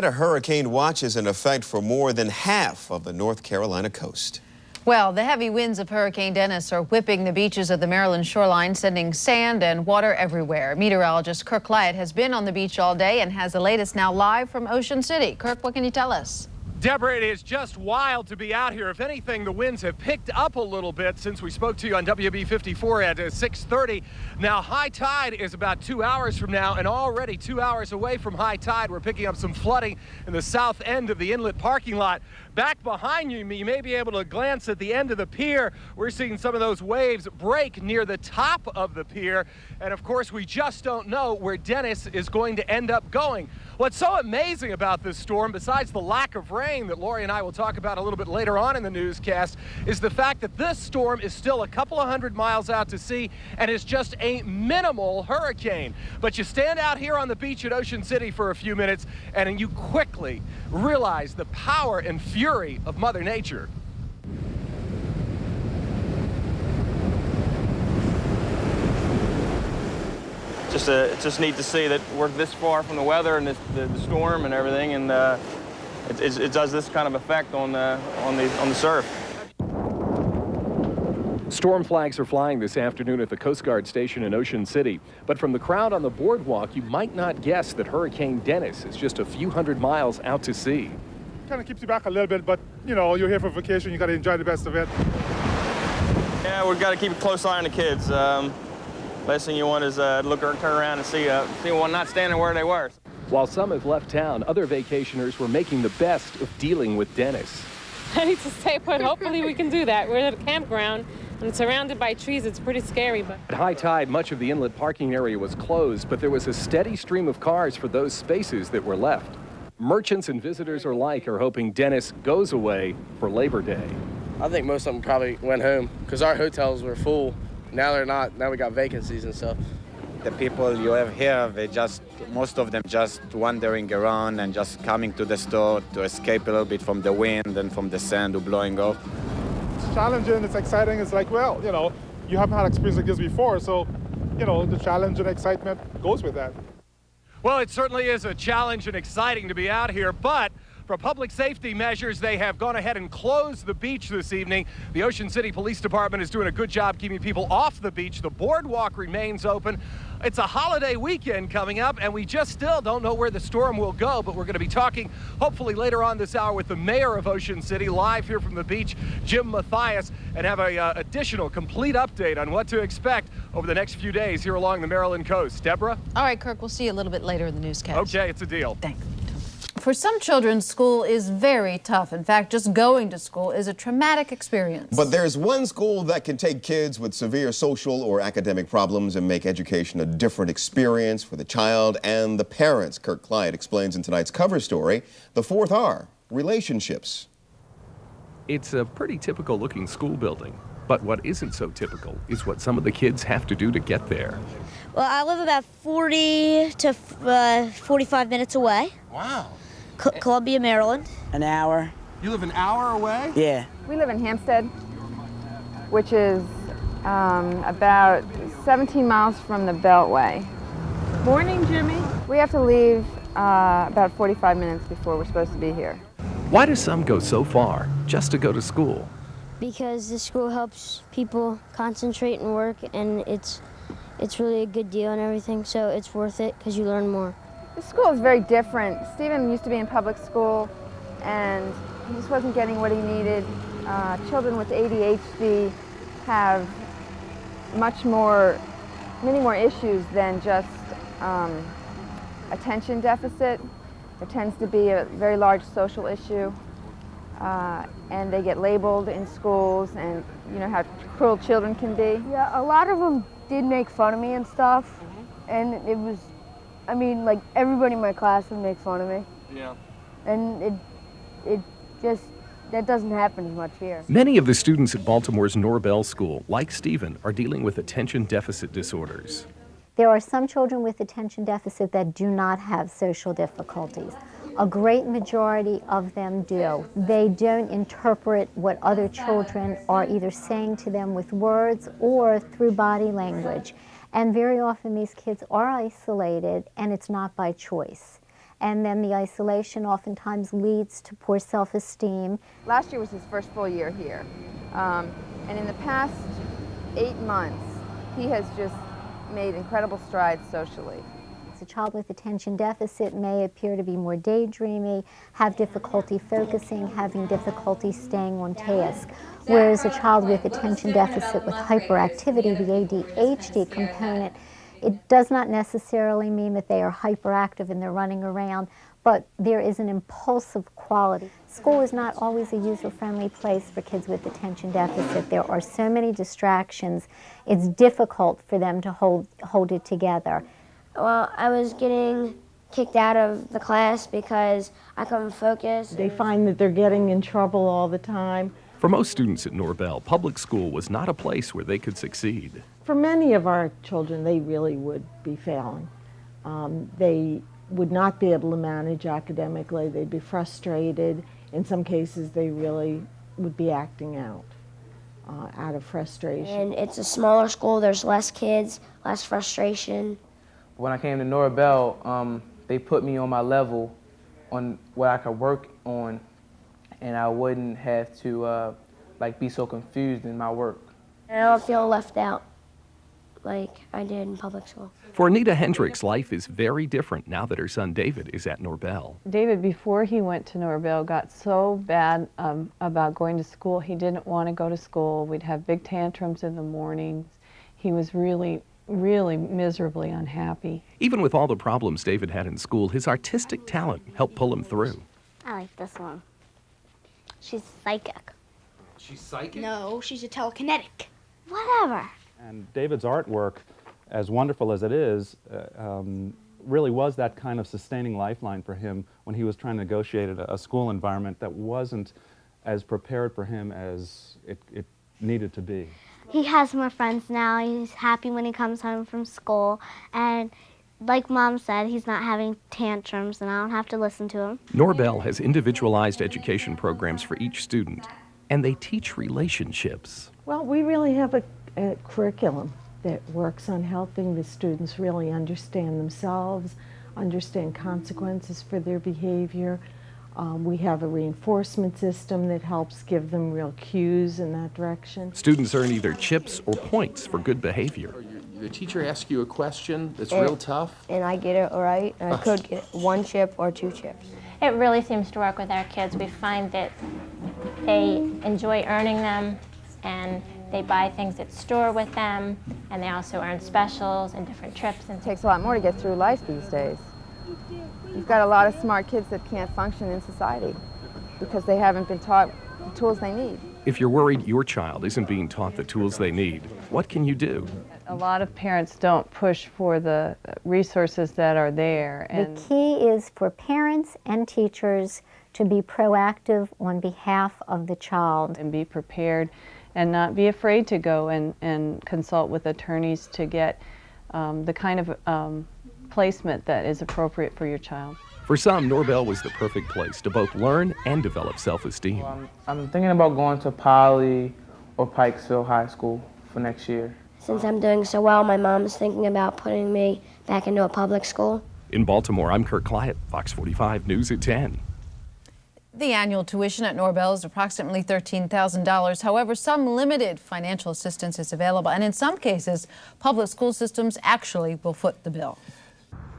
A hurricane watch is in effect for more than half of the North Carolina coast. Well, the heavy winds of Hurricane Dennis are whipping the beaches of the Maryland shoreline, sending sand and water everywhere. Meteorologist Kirk Clyatt has been on the beach all day and has the latest now live from Ocean City. Kirk, what can you tell us? Deborah, it is just wild to be out here. If anything, the winds have picked up a little bit since we spoke to you on WBFF at 6:30. Now, high tide is about 2 hours from now, and already 2 hours away from high tide, we're picking up some flooding in the south end of the inlet parking lot. Back behind you, you may be able to glance at the end of the pier. We're seeing some of those waves break near the top of the pier. And of course, we just don't know where Dennis is going to end up going. What's so amazing about this storm, besides the lack of rain that Lori and I will talk about a little bit later on in the newscast, is the fact that this storm is still a couple of hundred miles out to sea and is just a minimal hurricane. But you stand out here on the beach at Ocean City for a few minutes and you quickly realize the power and fury of Mother Nature. It's just neat to see that we're this far from the weather and the storm and everything, and it does this kind of effect on the surf. Storm flags are flying this afternoon at the Coast Guard station in Ocean City. But from the crowd on the boardwalk, you might not guess that Hurricane Dennis is just a few hundred miles out to sea. Kind of keeps you back a little bit, but you know, you're here for vacation, you got to enjoy the best of it. Yeah, we've got to keep a close eye on the kids. Last thing you want is turn around and see one not standing where they were. While some have left town, other vacationers were making the best of dealing with Dennis. I need to stay put. Hopefully we can do that. We're at a campground and it's surrounded by trees. It's pretty scary. But at high tide, much of the inlet parking area was closed, but there was a steady stream of cars for those spaces that were left. Merchants and visitors alike are hoping Dennis goes away for Labor Day. I think most of them probably went home because our hotels were full. Now they're not. Now we got vacancies and stuff. The people you have here, most of them just wandering around and just coming to the store to escape a little bit from the wind and from the sand blowing off. It's challenging, it's exciting. It's like, well, you know, you haven't had experience like this before, so, you know, the challenge and excitement goes with that. Well, it certainly is a challenge and exciting to be out here, but for public safety measures, they have gone ahead and closed the beach this evening. The Ocean City Police Department is doing a good job keeping people off the beach. The boardwalk remains open. It's a holiday weekend coming up, and we just still don't know where the storm will go, but we're going to be talking hopefully later on this hour with the mayor of Ocean City, live here from the beach, Jim Mathias, and have a additional complete update on what to expect over the next few days here along the Maryland coast. Deborah? All right, Kirk, we'll see you a little bit later in the newscast. Okay, it's a deal. Thanks. For some children, school is very tough. In fact, just going to school is a traumatic experience. But there's one school that can take kids with severe social or academic problems and make education a different experience for the child and the parents. Kirk Clyatt explains in tonight's cover story, the fourth R, relationships. It's a pretty typical looking school building, but what isn't so typical is what some of the kids have to do to get there. Well, I live about 40 to 45 minutes away. Wow. Columbia, Maryland. An hour. You live an hour away? Yeah. We live in Hampstead, which is about 17 miles from the Beltway. morning, Jimmy. We have to leave about 45 minutes before we're supposed to be here. Why do some go so far just to go to school? Because the school helps people concentrate and work, and it's really a good deal and everything, so it's worth it because you learn more. The school is very different. Stephen used to be in public school, and he just wasn't getting what he needed. Children with ADHD have many more issues than just attention deficit. There tends to be a very large social issue, and they get labeled in schools, and you know how cruel children can be. Yeah, a lot of them did make fun of me and stuff, and it was, I mean, like everybody in my class would make fun of me. Yeah. And it just, that doesn't happen as much here. Many of the students at Baltimore's Norbell School, like Stephen, are dealing with attention deficit disorders. There are some children with attention deficit that do not have social difficulties. A great majority of them do. They don't interpret what other children are either saying to them with words or through body language. And very often these kids are isolated, and it's not by choice. And then the isolation oftentimes leads to poor self-esteem. Last year was his first full year here. And in the past 8 months, he has just made incredible strides socially. A child with attention deficit may appear to be more daydreamy, have difficulty focusing, having difficulty staying on task. Whereas a child with attention deficit with hyperactivity, the ADHD component, it does not necessarily mean that they are hyperactive and they're running around, but there is an impulsive quality. School is not always a user-friendly place for kids with attention deficit. There are so many distractions. It's difficult for them to hold it together. Well, I was getting kicked out of the class because I couldn't focus. They find that they're getting in trouble all the time. For most students at Norvell, public school was not a place where they could succeed. For many of our children, they really would be failing. They would not be able to manage academically. They'd be frustrated. In some cases, they really would be acting out of frustration. And it's a smaller school. There's less kids, less frustration. When I came to Norvell, they put me on my level on what I could work on, and I wouldn't have to be so confused in my work. And I don't feel left out like I did in public school. For Anita Hendricks, life is very different now that her son David is at Norvell. David, before he went to Norvell, got so bad about going to school. He didn't want to go to school. We'd have big tantrums in the mornings. He was really miserably unhappy. Even with all the problems David had in school, his artistic talent helped pull him through. I like this one. She's psychic. She's psychic? No, she's a telekinetic. Whatever. And David's artwork, as wonderful as it is, really was that kind of sustaining lifeline for him when he was trying to negotiate a school environment that wasn't as prepared for him as it needed to be. He has more friends now. He's happy when he comes home from school. And like Mom said, he's not having tantrums, and I don't have to listen to him. Norvell has individualized education programs for each student, and they teach relationships. Well, we really have a curriculum that works on helping the students really understand themselves, understand consequences for their behavior. We have a reinforcement system that helps give them real cues in that direction. Students earn either chips or points for good behavior. The teacher asks you a question that's real tough. And I get it right, and I could get 1 chip or 2 chips. It really seems to work with our kids. We find that they enjoy earning them, and they buy things at store with them, and they also earn specials and different trips. And It takes a lot more to get through life these days. You've got a lot of smart kids that can't function in society because they haven't been taught the tools they need. If you're worried your child isn't being taught the tools they need, what can you do? A lot of parents don't push for the resources that are there. The key is for parents and teachers to be proactive on behalf of the child. And be prepared and not be afraid to go and consult with attorneys to get the kind of placement that is appropriate for your child. For some, Norvell was the perfect place to both learn and develop self-esteem. I'm thinking about going to Poly or Pikesville High School for next year. Since I'm doing so well, my mom is thinking about putting me back into a public school. In Baltimore, I'm Kirk Clyatt, Fox 45 News at 10. The annual tuition at Norvell is approximately $13,000. However, some limited financial assistance is available, and in some cases, public school systems actually will foot the bill.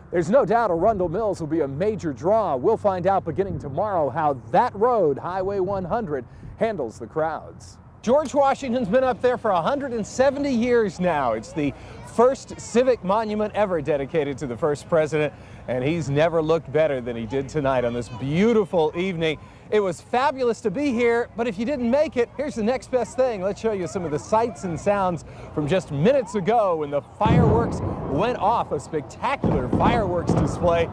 There's no doubt Arundel Mills will be a major draw. We'll find out beginning tomorrow how that road, Highway 100, handles the crowds. George Washington's been up there for 170 years now. It's the first civic monument ever dedicated to the first president, and he's never looked better than he did tonight on this beautiful evening. It was fabulous to be here, but if you didn't make it, here's the next best thing. Let's show you some of the sights and sounds from just minutes ago when the fireworks went off, a spectacular fireworks display.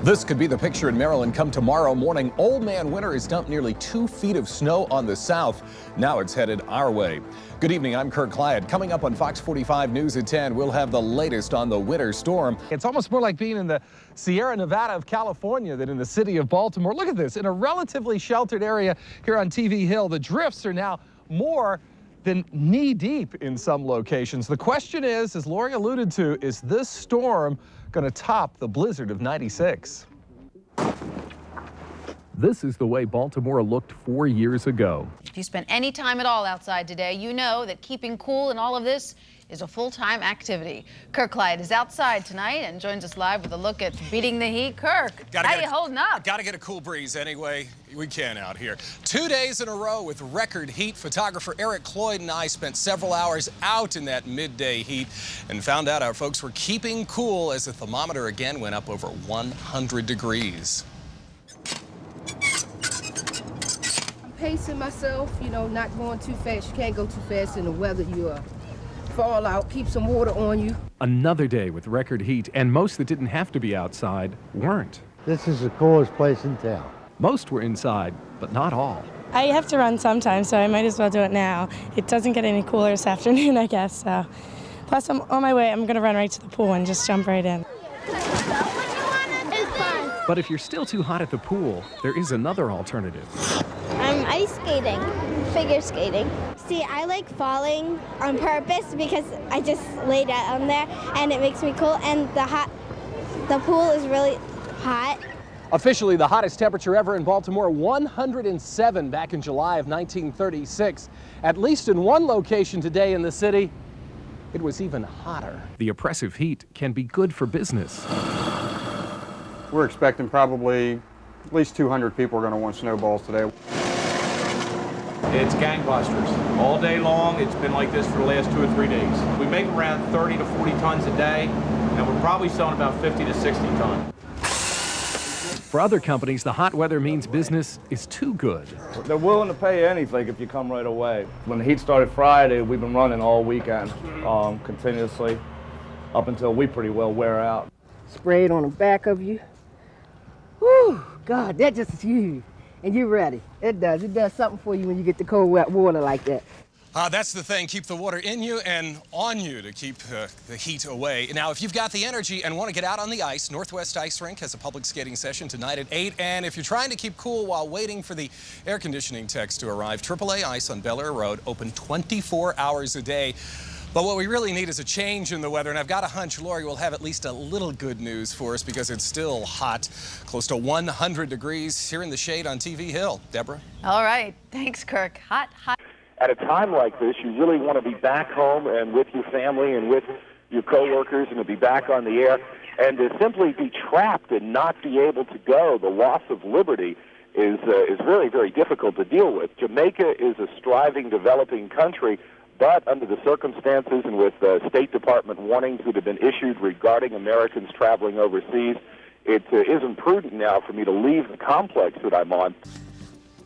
This could be the picture in Maryland come tomorrow morning. Old Man Winter has dumped nearly 2 feet of snow on the south. Now it's headed our way. Good evening, I'm Kirk Clyatt. Coming up on Fox 45 News at 10, we'll have the latest on the winter storm. It's almost more like being in the Sierra Nevada of California than in the city of Baltimore. Look at this, in a relatively sheltered area here on TV Hill, the drifts are now more been knee-deep in some locations. The question is, as Lori alluded to, is this storm going to top the blizzard of '96? This is the way Baltimore looked 4 years ago. If you spent any time at all outside today, you know that keeping cool in all of this is a full-time activity. Kirk Clyatt is outside tonight and joins us live with a look at beating the heat. Kirk, how you holding up? Got to get a cool breeze anyway we can out here. 2 days in a row with record heat. Photographer Clyatt and I spent several hours out in that midday heat and found out our folks were keeping cool as the thermometer again went up over 100 degrees. Pacing myself, you know, not going too fast. You can't go too fast in the weather. You fall out, keep some water on you. Another day with record heat, and most that didn't have to be outside weren't. This is the coolest place in town. Most were inside, but not all. I have to run sometimes, so I might as well do it now. It doesn't get any cooler this afternoon, I guess, so. Plus, I'm on my way. I'm going to run right to the pool and just jump right in. But if you're still too hot at the pool, there is another alternative. I'm ice skating, figure skating. See, I like falling on purpose because I just lay down there and it makes me cool, and the pool is really hot. Officially the hottest temperature ever in Baltimore, 107 back in July of 1936. At least in one location today in the city, it was even hotter. The oppressive heat can be good for business. We're expecting probably at least 200 people are going to want snowballs today. It's gangbusters. All day long, it's been like this for the last 2 or 3 days. We make around 30 to 40 tons a day, and we're probably selling about 50 to 60 tons. For other companies, the hot weather means business is too good. They're willing to pay anything if you come right away. When the heat started Friday, we've been running all weekend, continuously, up until we pretty well wear out. Spray it on the back of you. Whew, God, that just is huge. And you're ready. It does something for you when you get the cold, wet water like that. That's the thing, keep the water in you and on you to keep the heat away. Now, if you've got the energy and want to get out on the ice, Northwest Ice Rink has a public skating session tonight at 8. And if you're trying to keep cool while waiting for the air conditioning techs to arrive, AAA Ice on Bel Air Road, open 24 hours a day. But what we really need is a change in the weather, and I've got a hunch Lori will have at least a little good news for us because it's still hot, close to 100 degrees here in the shade on TV Hill. Deborah? All right. Thanks, Kirk. Hot. At a time like this, you really want to be back home and with your family and with your coworkers and to be back on the air. And to simply be trapped and not be able to go, the loss of liberty is very, very difficult to deal with. Jamaica is a striving, developing country, but under the circumstances and with State Department warnings that have been issued regarding Americans traveling overseas, it isn't prudent now for me to leave the complex that I'm on.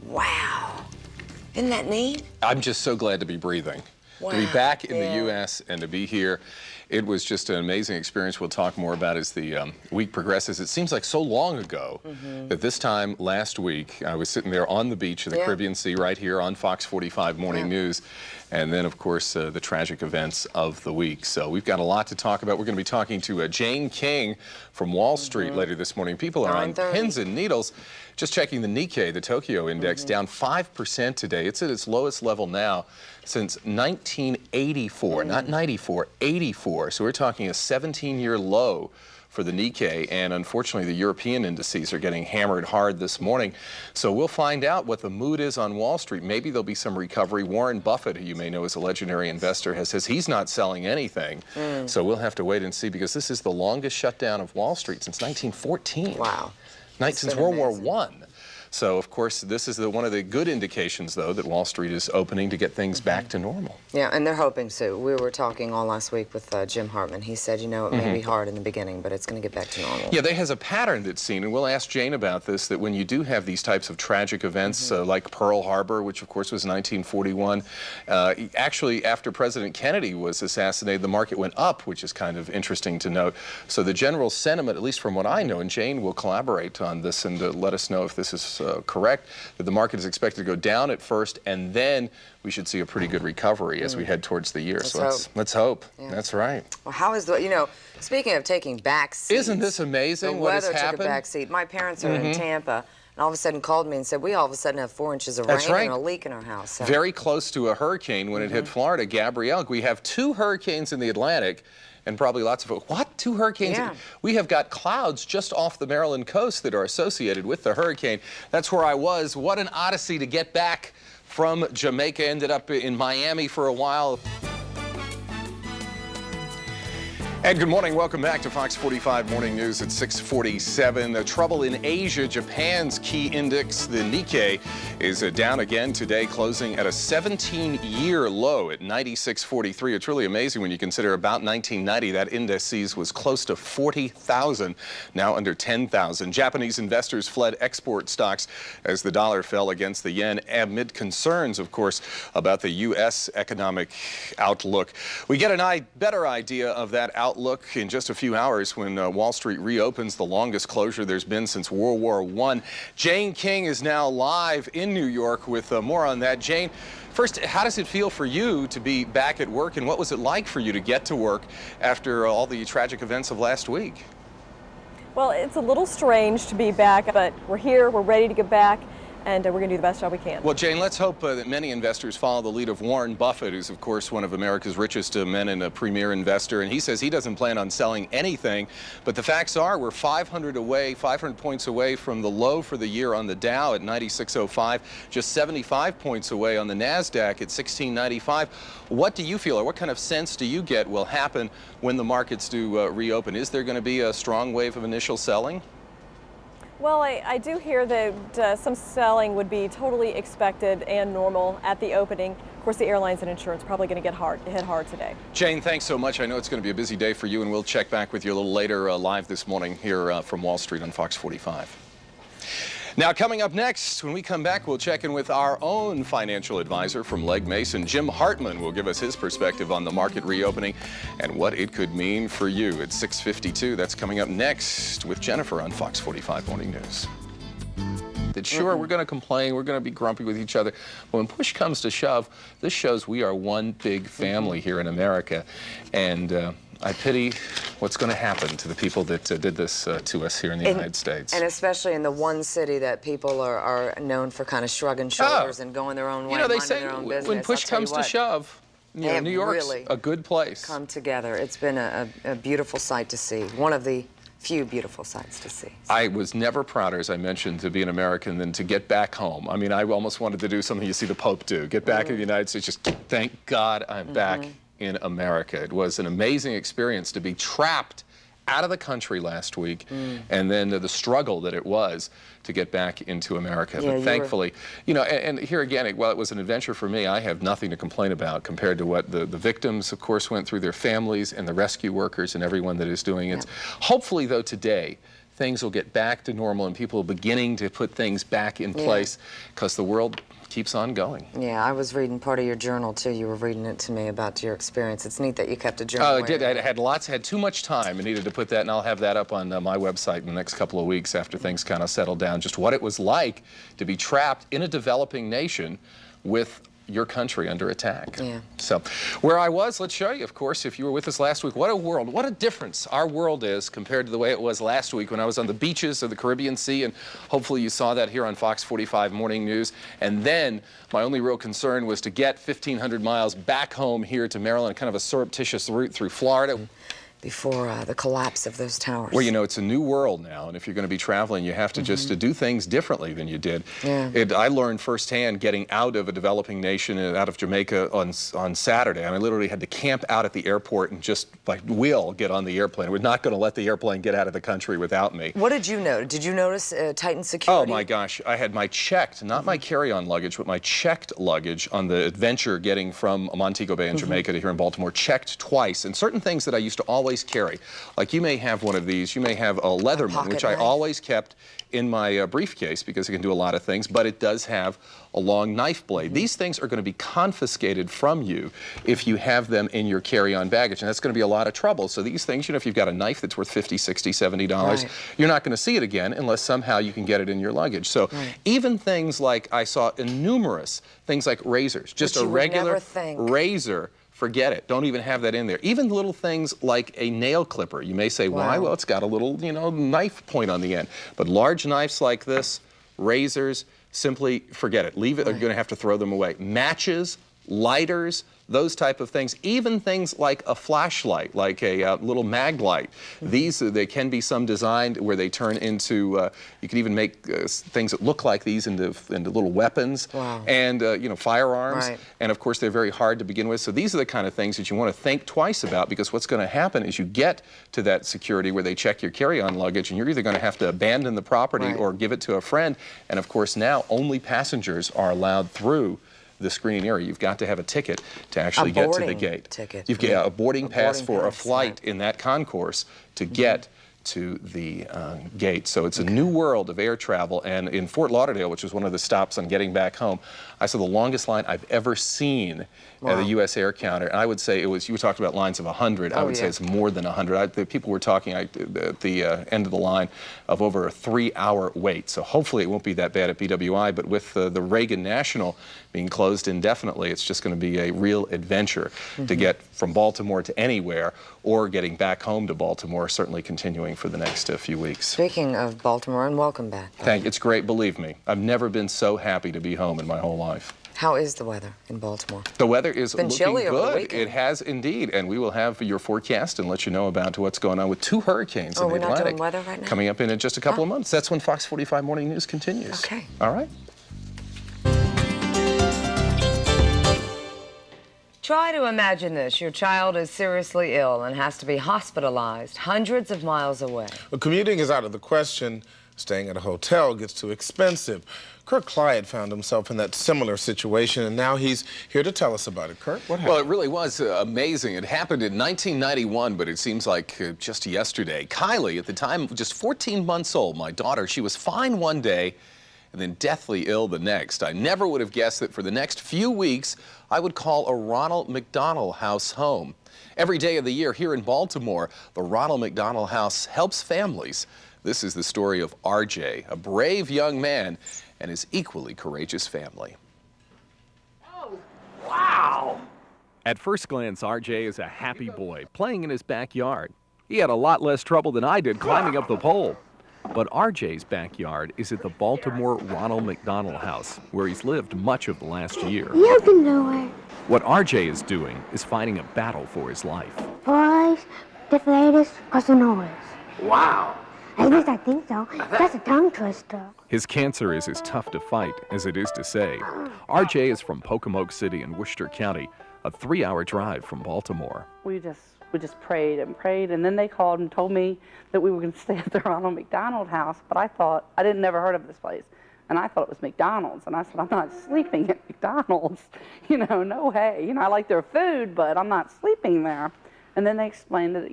Wow. Isn't that neat? I'm just so glad to be breathing. Wow. To be back in the U.S. and to be here. It was just an amazing experience. We'll talk more about as the week progresses. It seems like so long ago that this time last week, I was sitting there on the beach of the Caribbean Sea right here on Fox 45 Morning News. And then, of course, the tragic events of the week. So we've got a lot to talk about. We're going to be talking to Jane King from Wall Street later this morning. People are on pins and needles. Just checking the Nikkei, the Tokyo Index, down 5% today. It's at its lowest level now since 1984, not 94, 84. So we're talking a 17-year low for the Nikkei, and unfortunately the European indices are getting hammered hard this morning. So we'll find out what the mood is on Wall Street. Maybe there'll be some recovery. Warren Buffett, who you may know is a legendary investor, says he's not selling anything. So we'll have to wait and see, because this is the longest shutdown of Wall Street since 1914. Wow. Since World War I. So, of course, this is one of the good indications, though, that Wall Street is opening to get things back to normal. Yeah, and they're hoping so. We were talking all last week with Jim Hartman. He said, you know, it may be hard in the beginning, but it's going to get back to normal. Yeah, there has a pattern that's seen, and we'll ask Jane about this, that when you do have these types of tragic events, like Pearl Harbor, which, of course, was 1941, actually, after President Kennedy was assassinated, the market went up, which is kind of interesting to note. So the general sentiment, at least from what I know, and Jane will collaborate on this and let us know if this is correct, that the market is expected to go down at first, and then we should see a pretty good recovery as we head towards the year. Let's hope. Yeah. That's right. Well, how is speaking of taking back seats. Isn't this amazing what has happened? The weather took a back seat. My parents are in Tampa. and all of a sudden called me and said, we all of a sudden have 4 inches of That's rain right. and a leak in our house. So. Very close to a hurricane when it hit Florida, Gabrielle. We have 2 hurricanes in the Atlantic. And probably lots of, what? 2 hurricanes? Yeah. We have got clouds just off the Maryland coast that are associated with the hurricane. That's where I was. What an odyssey to get back from Jamaica. Ended up in Miami for a while. And good morning. Welcome back to Fox 45 Morning News at 6:47. Trouble in Asia. Japan's key index, the Nikkei, is down again today, closing at a 17-year low at 96.43. It's really amazing when you consider about 1990, that indices was close to 40,000, now under 10,000. Japanese investors fled export stocks as the dollar fell against the yen amid concerns, of course, about the U.S. economic outlook. We get a better idea of that outlook in just a few hours when Wall Street reopens, the longest closure there's been since World War I. Jane King is now live in New York with more on that. Jane, first, how does it feel for you to be back at work, and what was it like for you to get to work after all the tragic events of last week? Well, it's a little strange to be back, but we're here, we're ready to get back, and we're going to do the best job we can. Well, Jane, let's hope that many investors follow the lead of Warren Buffett, who's, of course, one of America's richest men and a premier investor. And he says he doesn't plan on selling anything. But the facts are we're 500 points away from the low for the year on the Dow at 96.05, just 75 points away on the NASDAQ at 1695. What do you feel, or what kind of sense do you get will happen when the markets do reopen? Is there going to be a strong wave of initial selling? Well, I do hear that some selling would be totally expected and normal at the opening. Of course, the airlines and insurance probably going to hit hard today. Jane, thanks so much. I know it's going to be a busy day for you, and we'll check back with you a little later live this morning here from Wall Street on Fox 45. Now, coming up next, when we come back, we'll check in with our own financial advisor from Legg Mason. Jim Hartman will give us his perspective on the market reopening and what it could mean for you. It's 6:52. That's coming up next with Jennifer on Fox 45 Morning News. Sure, we're going to complain, we're going to be grumpy with each other, but when push comes to shove, this shows we are one big family here in America. And I pity what's going to happen to the people that did this to us here in the United States. And especially in the one city that people are known for kind of shrugging shoulders and going their own way, they say their own business. When push comes to shove, New York's really a good place. Come together. It's been a beautiful sight to see. One of the few beautiful sights to see. I was never prouder, as I mentioned, to be an American than to get back home. I mean, I almost wanted to do something you see the Pope do, get back in the United States, just thank God I'm back in America. It was an amazing experience to be trapped out of the country last week, and then the struggle that it was to get back into America. Yeah, but thankfully, and here again, while it was an adventure for me, I have nothing to complain about compared to what the victims, of course, went through, their families and the rescue workers and everyone that is doing it. Hopefully, though, today, things will get back to normal and people are beginning to put things back in place because the world keeps on going. Yeah, I was reading part of your journal too. You were reading it to me about your experience. It's neat that you kept a journal. Oh, I did. I had too much time and needed to put that, and I'll have that up on my website in the next couple of weeks after things kind of settle down. Just what it was like to be trapped in a developing nation with your country under attack. Yeah. So where I was, let's show you, of course, if you were with us last week, what a world, what a difference our world is compared to the way it was last week when I was on the beaches of the Caribbean Sea, and hopefully you saw that here on Fox 45 Morning News. And then my only real concern was to get 1,500 miles back home here to Maryland, kind of a surreptitious route through Florida. Before the collapse of those towers. Well, it's a new world now, and if you're going to be traveling, you have to just do things differently than you did. Yeah. I learned firsthand getting out of a developing nation and out of Jamaica on Saturday. I literally had to camp out at the airport and just, by will, get on the airplane. We're not going to let the airplane get out of the country without me. What did you notice? Did you notice tightened security? Oh, my gosh. I had my checked, not my carry-on luggage, but my checked luggage on the adventure getting from Montego Bay in Jamaica to here in Baltimore, checked twice. And certain things that I used to always carry, like you may have one of these, you may have a Leatherman, which I always kept in my briefcase because it can do a lot of things, but it does have a long knife blade. These things are going to be confiscated from you if you have them in your carry-on baggage, and that's going to be a lot of trouble. So these things, if you've got a knife that's worth $50, $60, $70, you're not going to see it again unless somehow you can get it in your luggage. So even things like, I saw numerous things like razors, just a regular razor. Forget it. Don't even have that in there. Even little things like a nail clipper. You may say, why? Well, it's got a little, knife point on the end. But large knives like this, razors, simply forget it. Leave it, or you're going to have to throw them away. Matches, lighters, those type of things, even things like a flashlight, like a little mag light. These, they can be some designed where they turn into, you can even make things that look like these into little weapons. Wow. And, you know, firearms. Right. And of course, they're very hard to begin with. So these are the kind of things that you want to think twice about, because what's going to happen is you get to that security where they check your carry-on luggage, and you're either going to have to abandon the property or give it to a friend. And of course, now only passengers are allowed through the screening area. You've got to have a ticket to actually get to the gate. Ticket. You've got a boarding pass for a flight right. in that concourse to get to the gate. So it's a new world of air travel. And in Fort Lauderdale, which was one of the stops on getting back home, I saw the longest line I've ever seen at the U.S. air counter. And I would say it was, you talked about lines of 100. I would say it's more than 100. The people were talking at the end of the line of over a 3-hour wait. So hopefully it won't be that bad at BWI, but with the Reagan National being closed indefinitely, it's just going to be a real adventure to get from Baltimore to anywhere, or getting back home to Baltimore, certainly continuing for the next few weeks. Speaking of Baltimore, and welcome back. Thank you. It's great, believe me. I've never been so happy to be home in my whole life. How is the weather in Baltimore? The weather is been looking chilly good. over the weekend. It has indeed, and we will have your forecast and let you know about what's going on with 2 hurricanes in the Atlantic. We're not doing weather right now? Coming up in just a couple of months. That's when Fox 45 Morning News continues. Okay. All right. Try to imagine this. Your child is seriously ill and has to be hospitalized hundreds of miles away. Well, commuting is out of the question. Staying at a hotel gets too expensive. Kirk Clyatt found himself in that similar situation, and now he's here to tell us about it. Kirk, what happened? Well, it really was amazing. It happened in 1991, but it seems like just yesterday. Kylie, at the time just 14 months old, my daughter, she was fine one day and then deathly ill the next. I never would have guessed that for the next few weeks, I would call a Ronald McDonald House home. Every day of the year here in Baltimore, the Ronald McDonald House helps families. This is the story of RJ, a brave young man, and his equally courageous family. Oh, wow! At first glance, RJ is a happy boy playing in his backyard. He had a lot less trouble than I did climbing up the pole. But RJ's backyard is at the Baltimore Ronald McDonald House, where he's lived much of the last year. You can do it. What RJ is doing is fighting a battle for his life. Boys, deflators, Casanovas. Wow! At least I think so. That's a tongue twister. His cancer is as tough to fight as it is to say. RJ is from Pocomoke City in Worcester County, a 3-hour drive from Baltimore. We just prayed and prayed, and then they called and told me that we were going to stay at the Ronald McDonald House, but I didn't never heard of this place, and I thought it was McDonald's, and I said, I'm not sleeping at McDonald's, no way, I like their food, but I'm not sleeping there. And then they explained that,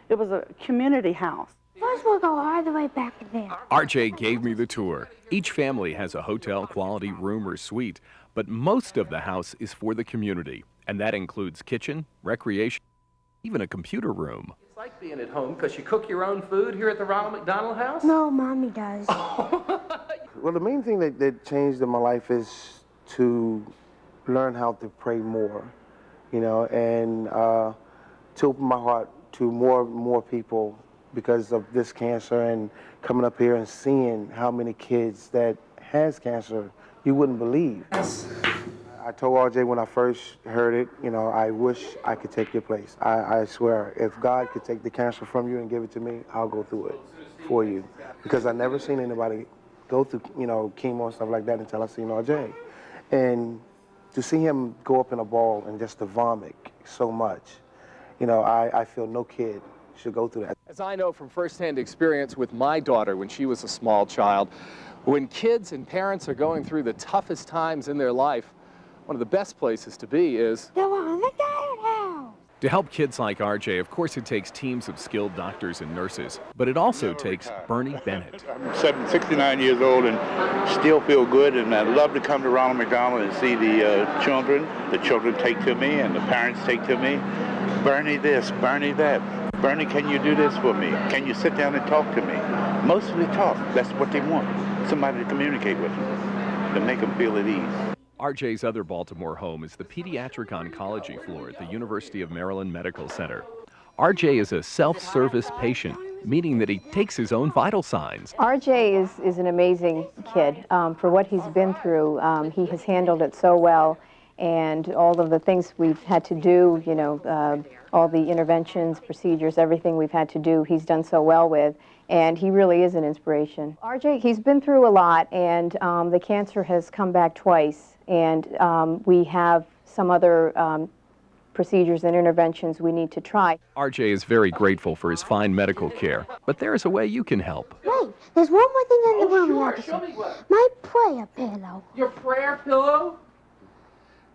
it was a community house. First we'll go all the way back there. RJ gave me the tour. Each family has a hotel-quality room or suite, but most of the house is for the community, and that includes kitchen, recreation, even a computer room. It's like being at home because you cook your own food here at the Ronald McDonald House? No, Mommy does. Well, the main thing that changed in my life is to learn how to pray more, and to open my heart to more people because of this cancer, and coming up here and seeing how many kids that has cancer you wouldn't believe. I told RJ when I first heard it, I wish I could take your place. I swear, if God could take the cancer from you and give it to me, I'll go through it for you. Because I never seen anybody go through, chemo and stuff like that until I seen RJ. And to see him go up in a ball and just to vomit so much, I feel no kid should go through that. As I know from firsthand experience with my daughter when she was a small child, when kids and parents are going through the toughest times in their life, one of the best places to be is the Ronald McDonald House. To help kids like RJ, of course, it takes teams of skilled doctors and nurses, but it also takes Bernie Bennett. I'm 69 years old and still feel good, and I love to come to Ronald McDonald and see the children. The children take to me and the parents take to me. Bernie this, Bernie that. Bernie, can you do this for me? Can you sit down and talk to me? Mostly talk. That's what they want. Somebody to communicate with them, to make them feel at ease. RJ's other Baltimore home is the pediatric oncology floor at the University of Maryland Medical Center. RJ is a self-service patient meaning that he takes his own vital signs. RJ is an amazing kid. For what he's been through, he has handled it so well, and all of the things we've had to do, you know, all the interventions, procedures, everything we've had to do, he's done so well with, and he really is an inspiration. RJ, he's been through a lot, and the cancer has come back twice, and we have some other procedures and interventions we need to try. RJ is very grateful for his fine medical care, but there is a way you can help. Wait, there's one more thing in the room we have to see. My prayer pillow. Your prayer pillow?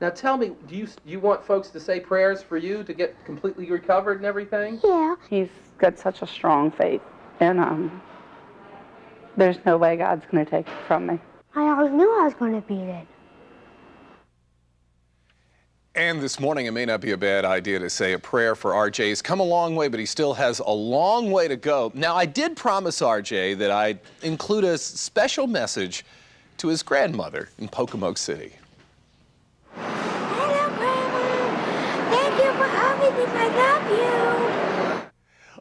Now tell me, do you want folks to say prayers for you to get completely recovered and everything? Yeah. He's got such a strong faith, and there's no way God's going to take it from me. I always knew I was going to beat it. And this morning, it may not be a bad idea to say a prayer for RJ. He's come a long way, but he still has a long way to go. Now, I did promise RJ that I'd include a special message to his grandmother in Pocomoke City. Hello, Grandma. Thank you for everything. I love you.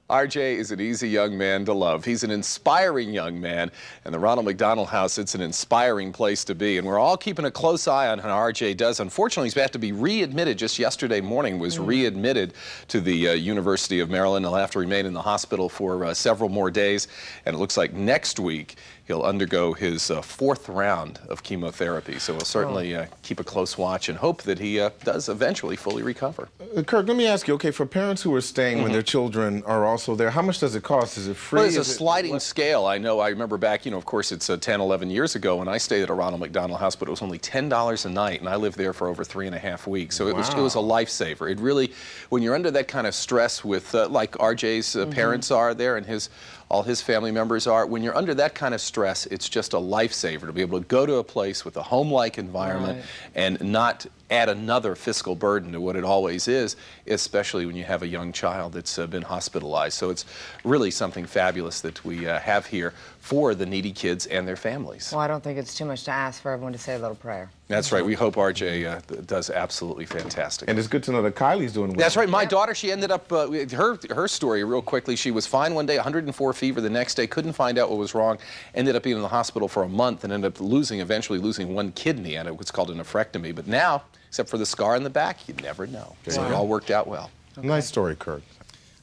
RJ is an easy young man to love. He's an inspiring young man, and the Ronald McDonald House, it's an inspiring place to be, and we're all keeping a close eye on how RJ does. Unfortunately, he's about to be readmitted. Just yesterday morning was readmitted to the University of Maryland. He'll have to remain in the hospital for several more days, and it looks like next week he'll undergo his fourth round of chemotherapy. So we'll certainly keep a close watch and hope that he does eventually fully recover. Kirk, let me ask you, okay, for parents who are staying when their children are also there, how much does it cost? Is it free? Well, it's a sliding scale. I know, I remember back, of course, it's 10, 11 years ago when I stayed at a Ronald McDonald House, but it was only $10 a night, and I lived there for over 3.5 weeks. So it was a lifesaver. It really, when you're under that kind of stress with, like RJ's parents are there and all his family members are, when you're under that kind of stress, it's just a lifesaver to be able to go to a place with a home-like environment and not add another fiscal burden to what it always is, especially when you have a young child that's been hospitalized. So it's really something fabulous that we have here for the needy kids and their families. Well, I don't think it's too much to ask for everyone to say a little prayer. That's right. We hope RJ does absolutely fantastic. And it's good to know that Kylie's doing well. That's right. My daughter, she ended up, her story real quickly, she was fine one day, 104 fever the next day, couldn't find out what was wrong, ended up being in the hospital for a month and ended up eventually losing one kidney, and it was called a nephrectomy. But now, except for the scar in the back, you never know. So it all worked out well. Okay. Nice story, Kirk.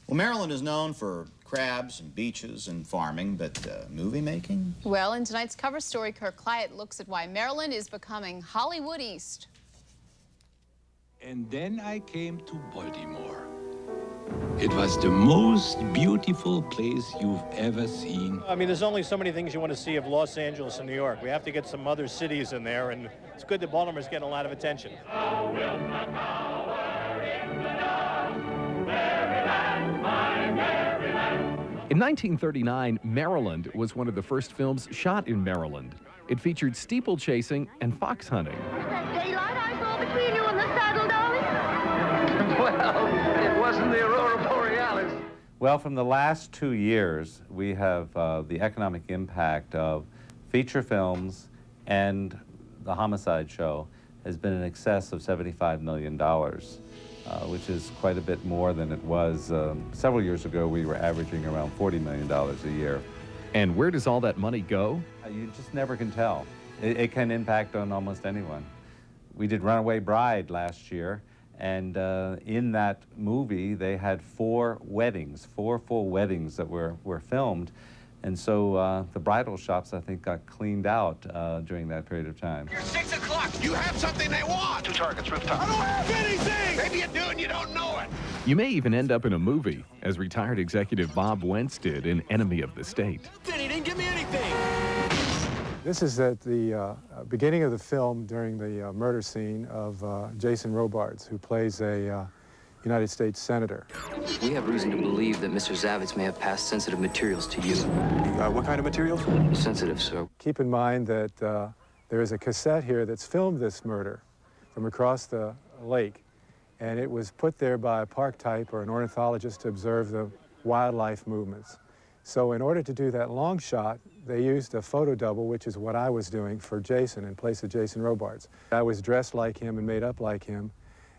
Well, Maryland is known for crabs and beaches and farming, but movie making? Well, in tonight's cover story, Kirk Clyatt looks at why Maryland is becoming Hollywood East. And then I came to Baltimore. It was the most beautiful place you've ever seen. I mean, there's only so many things you want to see of Los Angeles and New York. We have to get some other cities in there, and it's good that Baltimore's getting a lot of attention. In 1939, Maryland was one of the first films shot in Maryland. It featured steeplechasing and fox hunting. Daylight I saw between you and the saddle, darling. Well, it wasn't the Aurora Borealis. Well, from the last 2 years, we have the economic impact of feature films and the homicide show has been in excess of $75 million. Which is quite a bit more than it was. Several years ago, we were averaging around $40 million a year. And where does all that money go? You just never can tell. It can impact on almost anyone. We did Runaway Bride last year, and in that movie, they had 4 full weddings that were filmed. And so the bridal shops, I think, got cleaned out during that period of time. You're 6 o'clock. You have something they want. 2 targets, rooftop. I don't have anything. Maybe you do and you don't know it. You may even end up in a movie, as retired executive Bob Wentz did in Enemy of the State. He didn't give me anything. This is at the beginning of the film during the murder scene of Jason Robards, who plays a United States Senator. We have reason to believe that Mr. Zavitz may have passed sensitive materials to you. What kind of materials? Sensitive, sir. Keep in mind that there is a cassette here that's filmed this murder from across the lake, and it was put there by a park type or an ornithologist to observe the wildlife movements. So in order to do that long shot, they used a photo double, which is what I was doing for Jason in place of Jason I was dressed like him and made up like him,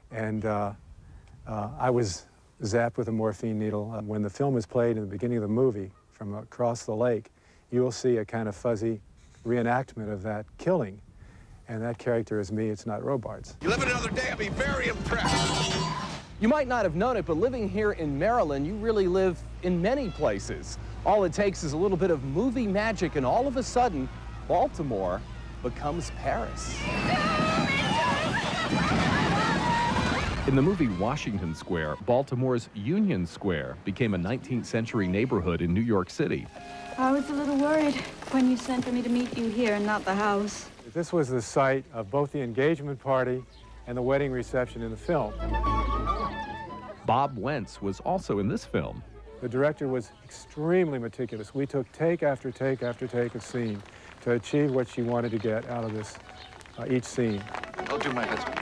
and I was zapped with a morphine needle. When the film is played in the beginning of the movie from across the lake, you will see a kind of fuzzy reenactment of that killing. And that character is me, it's not Robards. You live another day, I'll be very impressed. You might not have known it, but living here in Maryland, you really live in many places. All it takes is a little bit of movie magic, and all of a sudden, Baltimore becomes Paris. In the movie Washington Square, Baltimore's Union Square became a 19th century neighborhood in New York City. I was a little worried when you sent for me to meet you here and not the house. This was the site of both the engagement party and the wedding reception in the film. Bob Wentz was also in this film. The director was extremely meticulous. We took take after take after take of scene to achieve what she wanted to get out of this, each scene. I'll do my husband.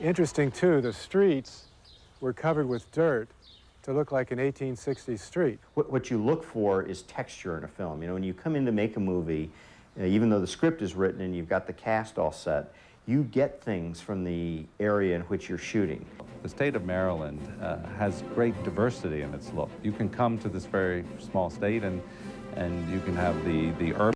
Interesting, too, the streets were covered with dirt to look like an 1860s street. What you look for is texture in a film. You know, when you come in to make a movie, even though the script is written and you've got the cast all set, you get things from the area in which you're shooting. The state of Maryland has great diversity in its look. You can come to this very small state and you can have the urban